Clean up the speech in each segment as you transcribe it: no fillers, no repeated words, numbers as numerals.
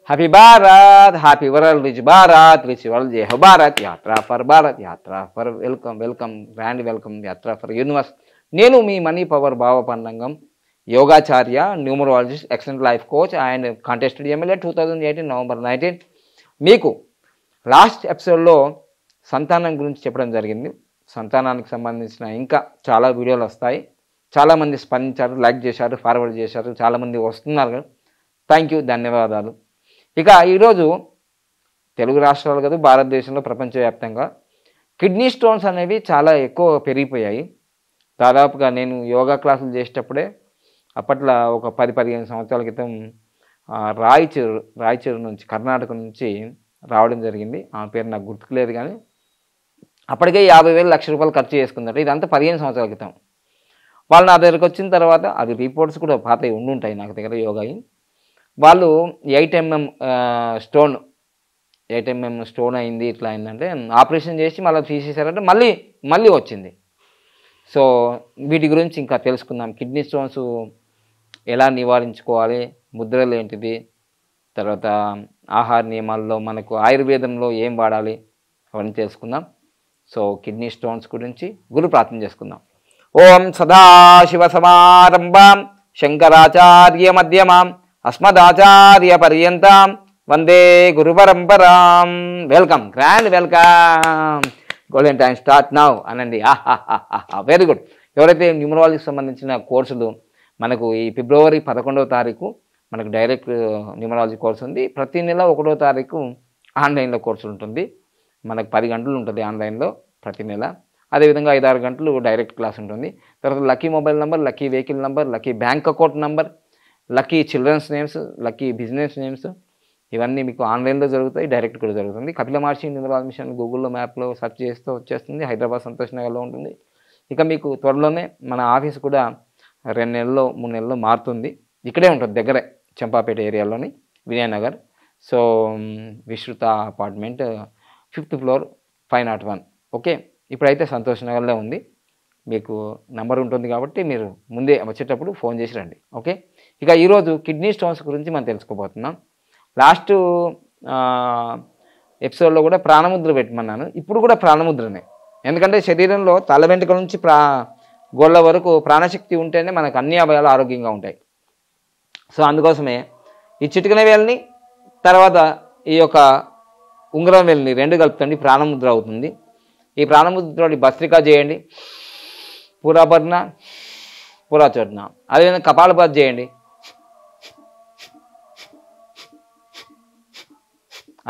Happy Bharat, happy world, rich Bharat, rich world, Jai Ho Bharat, యాత్ర for Bharat, యాత్ర for welcome, welcome, grand welcome, యాత్ర for universe. నేను మీ మనీ పవర్ భావపండంగం, యోగాచార్య, numerologist, excellent life coach and contested MLA 2018 November 19. మీకు లాస్ట్ ఎపిసోడ్లో సంతానం గురించి చెప్పడం జరిగింది. సంతానానికి సంబంధించిన ఇంకా చాలా వీడియోలు వస్తాయి. చాలామంది స్పందించారు, లైక్ చేశారు, ఫార్వర్డ్ చేశారు, చాలామంది వస్తున్నారు. థ్యాంక్ యూ, ధన్యవాదాలు. ఇక ఈరోజు తెలుగు రాష్ట్రాలు కాదు, భారతదేశంలో ప్రపంచవ్యాప్తంగా కిడ్నీ స్టోన్స్ అనేవి చాలా ఎక్కువ పెరిగిపోయాయి. దాదాపుగా నేను యోగా క్లాసులు చేసేటప్పుడే అప్పట్లో ఒక 10-15 సంవత్సరాల క్రితం రాయచూరు నుంచి, కర్ణాటక నుంచి రావడం జరిగింది. ఆ పేరు నాకు గుర్తుకులేదు, కానీ అప్పటికే 50,000 లక్ష రూపాయలు ఖర్చు చేసుకుందట. ఇదంతా 15 సంవత్సరాల క్రితం. వాళ్ళు నా దగ్గరకు వచ్చిన తర్వాత, అది రిపోర్ట్స్ కూడా పాతవి ఉండుంటాయి నాకు దగ్గర యోగాయి. వాళ్ళు 8 mm స్టోన్ అయింది, ఇట్లా అయిందంటే ఆపరేషన్ చేసి మళ్ళీ తీసేశారంటే మళ్ళీ వచ్చింది. సో వీటి గురించి ఇంకా తెలుసుకుందాం. కిడ్నీ స్టోన్స్ ఎలా నివారించుకోవాలి, ముద్రలు ఏంటిది, తర్వాత ఆహార నియమాల్లో మనకు ఆయుర్వేదంలో ఏం వాడాలి, అవన్నీ తెలుసుకుందాం. సో కిడ్నీ స్టోన్స్ గురించి గురు ప్రార్థన చేసుకుందాం. ఓం సదాశివ సమారంభాం శంకరాచార్య మధ్యమాం అస్మదాచార్య పర్యంతం వందే గురు పరంపరాం. Welcome, grand welcome, golden time start now అనండి. Very good. ఎవరైతే న్యూమరాలజీకి సంబంధించిన కోర్సులు మనకు ఈ ఫిబ్రవరి 11వ తారీఖు మనకు డైరెక్ట్ న్యూమరాలజీ కోర్సు ఉంది. ప్రతి నెల 1వ తారీఖు ఆన్లైన్లో కోర్సు ఉంటుంది. మనకు 10 గంటలు ఉంటుంది ఆన్లైన్లో ప్రతి నెల. అదేవిధంగా 5-6 గంటలు డైరెక్ట్ క్లాస్ ఉంటుంది. తర్వాత lucky mobile number, lucky vehicle number, lucky bank account number, lucky childrens names, lucky business names, ఇవన్నీ మీకు ఆన్లైన్లో జరుగుతాయి, డైరెక్ట్ కూడా జరుగుతుంది. కపిల మహర్షి న్యూమరాలజీ మిషన్ గూగుల్లో మ్యాప్లో సెర్చ్ చేస్తూ వచ్చేస్తుంది. హైదరాబాద్ సంతోష్ నగర్లో ఉంటుంది. ఇక మీకు త్వరలోనే మన ఆఫీస్ కూడా 2 నెలల్లో 3 నెలల్లో మారుతుంది. ఇక్కడే ఉంటుంది, దగ్గరే, చంపాపేట ఏరియాలోని Vinaynagar. So Vishrutha apartment 5th floor 501. Okay, ఇప్పుడైతే సంతోష్ నగర్లో ఉంది. మీకు నంబర్ ఉంటుంది కాబట్టి మీరు ముందే వచ్చేటప్పుడు ఫోన్ చేసి రండి. ఓకే, ఇక ఈరోజు కిడ్నీ స్టోన్స్ గురించి మనం తెలుసుకోబోతున్నాం. లాస్ట్ ఎపిసోడ్లో కూడా ప్రాణముద్ర పెట్టమన్నాను. ఇప్పుడు కూడా ప్రాణముద్రనే. ఎందుకంటే శరీరంలో తల వెంట్రుకల నుంచి గోళ్ళ వరకు ప్రాణశక్తి ఉంటేనే మనకు అన్ని అవయవాలు ఆరోగ్యంగా ఉంటాయి. సో అందుకోసమే ఈ చిటికన వేలని తర్వాత ఈ యొక్క ఉంగరం వేలని 2 కలుపుతండి, ప్రాణముద్ర అవుతుంది. ఈ ప్రాణముద్రతోటి భస్త్రికా చేయండి, పూరాభరణ, పూరాచోటన. అదేవిధంగా కపాలపాతి చేయండి.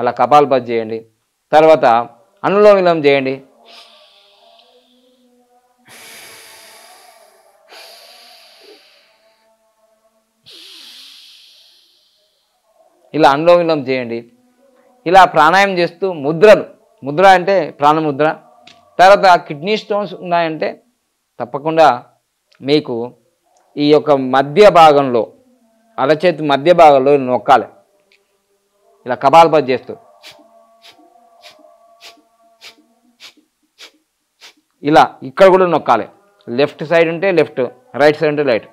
అలా కపాలపాతి చేయండి. తర్వాత అనులోమ విలోమం చేయండి. ఇలా అనులోమ విలోమం చేయండి. ఇలా ప్రాణాయామం చేస్తూ ముద్ర అంటే ప్రాణముద్ర. తర్వాత కిడ్నీ స్టోన్స్ ఉన్నాయంటే తప్పకుండా మీకు ఈ యొక్క మధ్య భాగంలో, అరచేతి మధ్య భాగంలో నొక్కాలి. ఇలా కపాలపాతి చేస్తూ ఇలా ఇక్కడ కూడా నొక్కాలి. లెఫ్ట్ సైడ్ ఉంటే లెఫ్ట్, రైట్ సైడ్ ఉంటే రైట్,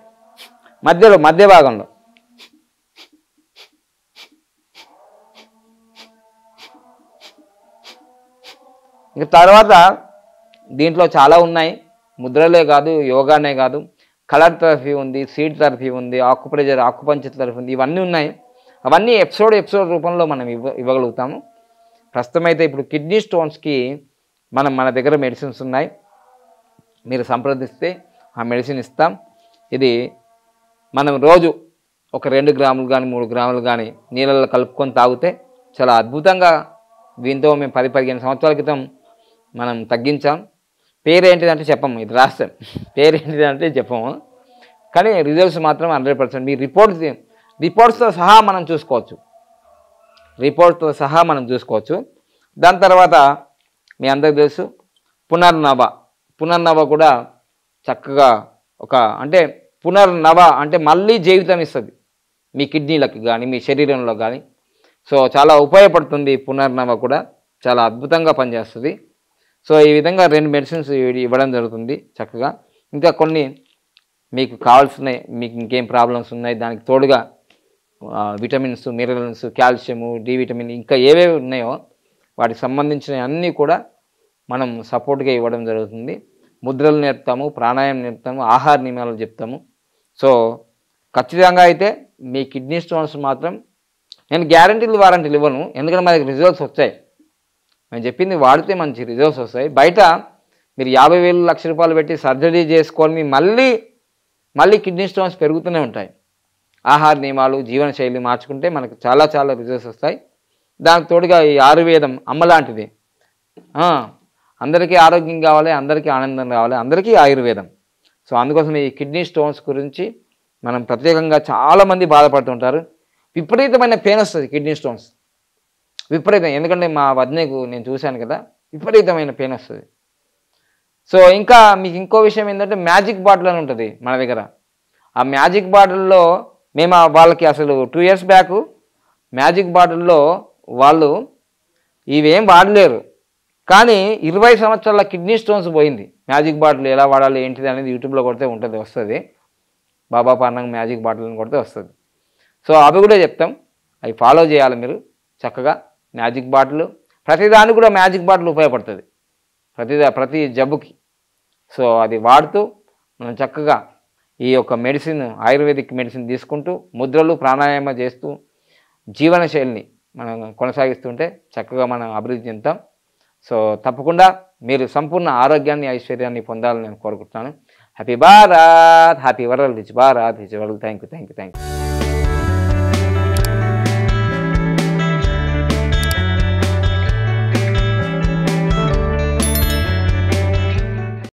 మధ్య భాగంలో. ఇక తర్వాత దీంట్లో చాలా ఉన్నాయి. ముద్రలే కాదు, యోగానే కాదు, కలర్ థెరపీ ఉంది, సీడ్ థెరపీ ఉంది, ఆకుపంచర్ థెరపీ ఉంది. ఇవన్నీ ఉన్నాయి. అవన్నీ ఎపిసోడ్ రూపంలో మనం ఇవ్వగలుగుతాము. ప్రస్తుతం అయితే ఇప్పుడు కిడ్నీ స్టోన్స్కి మన దగ్గర మెడిసిన్స్ ఉన్నాయి. మీరు సంప్రదిస్తే ఆ మెడిసిన్ ఇస్తాం. ఇది మనం రోజు ఒక 2 గ్రాములు కానీ 3 గ్రాములు కానీ నీళ్ళల్లో కలుపుకొని తాగితే చాలా అద్భుతంగా, దీంతో మేము 10-15 సంవత్సరాల క్రితం మనం తగ్గించాం. పేరేంటిదంటే చెప్పము, ఇది రాస్తాం. పేరేంటిదంటే చెప్పము, కానీ రిజల్ట్స్ మాత్రం 100%. మీ రిపోర్ట్స్తో సహా మనం చూసుకోవచ్చు. దాని తర్వాత మీ అందరికీ తెలుసు పునర్నవ కూడా చక్కగా అంటే పునర్నవ అంటే మళ్ళీ జీవితం ఇస్తుంది మీ కిడ్నీలకు కానీ మీ శరీరంలో కానీ. సో చాలా ఉపయోగపడుతుంది. పునర్నవ కూడా చాలా అద్భుతంగా పనిచేస్తుంది. సో ఈ విధంగా 2 మెడిసిన్స్ ఇవ్వడం జరుగుతుంది చక్కగా. ఇంకా కొన్ని మీకు కావాల్సినవి, మీకు ఇంకేం ప్రాబ్లమ్స్ ఉన్నాయి, దానికి తోడుగా vitamins, minerals, calcium, D vitamin ఇంకా ఏవేవి ఉన్నాయో వాటికి సంబంధించిన అన్నీ కూడా మనం సపోర్ట్గా ఇవ్వడం జరుగుతుంది. ముద్రలు నేర్పుతాము, ప్రాణాయామం నేర్పుతాము, ఆహార నియమాలు చెప్తాము. సో ఖచ్చితంగా అయితే మీ కిడ్నీ స్టోన్స్ మాత్రం నేను గ్యారంటీలు వారంటీలు ఇవ్వను, ఎందుకంటే మనకి రిజల్ట్స్ వచ్చాయి. నేను చెప్పింది వాడితే మంచి రిజల్ట్స్ వస్తాయి. బయట మీరు 50,000 లక్ష రూపాయలు పెట్టి సర్జరీ చేసుకొని మళ్ళీ కిడ్నీ స్టోన్స్ పెరుగుతూనే ఉంటాయి. ఆహార నియమాలు, జీవనశైలి మార్చుకుంటే మనకు చాలా చాలా రిజల్ట్స్ వస్తాయి. దానికి తోడుగా ఈ ఆయుర్వేదం అమ్మ లాంటిది. అందరికీ ఆరోగ్యం కావాలి, అందరికీ ఆనందం కావాలి, అందరికీ ఆయుర్వేదం. సో అందుకోసం ఈ కిడ్నీ స్టోన్స్ గురించి మనం ప్రత్యేకంగా చాలామంది బాధపడుతుంటారు. విపరీతమైన పెయిన్ వస్తుంది కిడ్నీ స్టోన్స్, విపరీతం. ఎందుకంటే మా వదినకు నేను చూశాను కదా, విపరీతమైన పెయిన్ వస్తుంది. సో ఇంకా మీకు ఇంకో విషయం ఏంటంటే మ్యాజిక్ బాటిల్ అని ఉంటుంది మన దగ్గర. ఆ మ్యాజిక్ బాటిల్లో మేము వాళ్ళకి అసలు 2 years బ్యాక్ మ్యాజిక్ బాటిల్లో వాళ్ళు ఇవేం వాడలేరు, కానీ 20 సంవత్సరాల కిడ్నీ స్టోన్స్ పోయింది. మ్యాజిక్ బాటిల్ ఎలా వాడాలి ఏంటిది అనేది యూట్యూబ్లో కొడితే ఉంటుంది, వస్తుంది. బాబా పార్నంగ్ మ్యాజిక్ బాటిల్ని కొడితే వస్తుంది. సో అవి కూడా చెప్తాం, అవి ఫాలో చేయాలి మీరు చక్కగా. మ్యాజిక్ బాటిల్ ప్రతిదానికి కూడా మ్యాజిక్ బాటిల్ ఉపయోగపడుతుంది, ప్రతి జబ్బుకి. సో అది వాడుతూ మనం చక్కగా ఈ యొక్క మెడిసిన్, ఆయుర్వేదిక్ మెడిసిన్ తీసుకుంటూ ముద్రలు, ప్రాణాయామం చేస్తూ జీవనశైలిని మనం కొనసాగిస్తుంటే చక్కగా మనం అభివృద్ధి చెందుతాం. సో తప్పకుండా మీరు సంపూర్ణ ఆరోగ్యాన్ని, ఐశ్వర్యాన్ని పొందాలని నేను కోరుకుంటున్నాను. Happy Bharat, happy world, rich Bharat, rich world. Thank you.